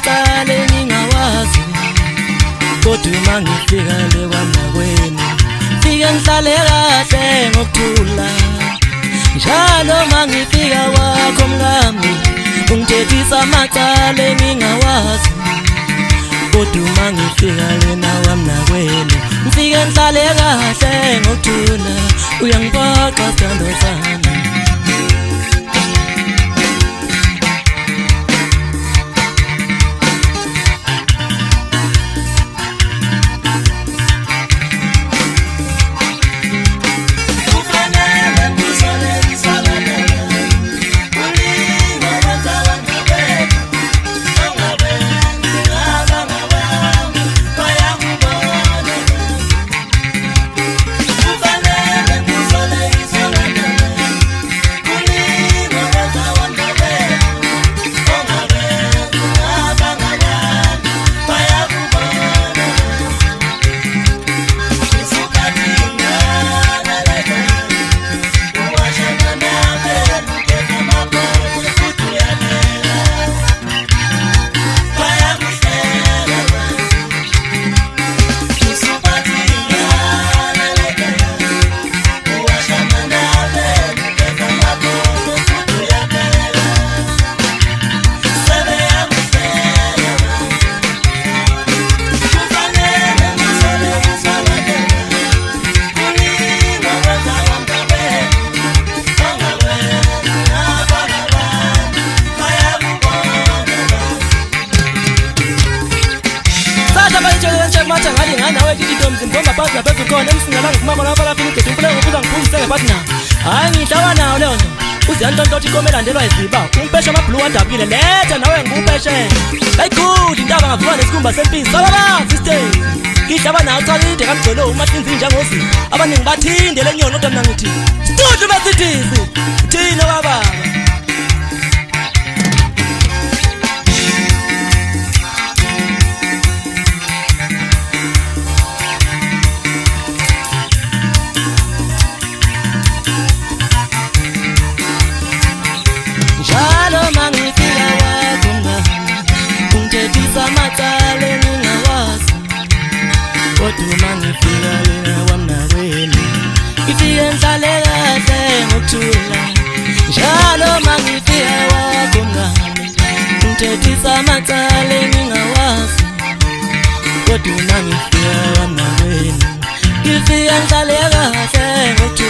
amacala engingawazi kodwa mangifika le kwamnakwenu fike ngihlale kahle ngokuthula njalo mangifika wakho mngami ungithethisa amacala engingawazi kodwa mangifika lena kwamnakwenu ngifike ngihlale kahle ngokuthula uyangiphoqa sithando sami Mata ngani ngana wewe kithi mzimba phansi lapha khona emsingalanga kumama lapha lapha ngidede ngifuna ukubuza ngiphuzise ngepathi na hayi ngihlawa nawo leyo nto uziyantonto ikome landelwa iziba umpeshe amabhlu adabukile letha nawe ngikupeshe hayi good intaba ngavuka nesikhumba sempisi sababa sister ngihlaba nawo cha ide kamgcolo umahlinzi njengozi abaningi bathinde lenyoni kodwa mina ngithi studio basithisi thina baba amacala engingawazi kodwa mangifika lena kwamnakwenu ngifike ngihlale kahle ngokuthula njalo mangifika wakho mngami ngithethisa amacala engingawazi kodwa mangifika kwamnakwenu ngifike ngihlale kahle ngokuthula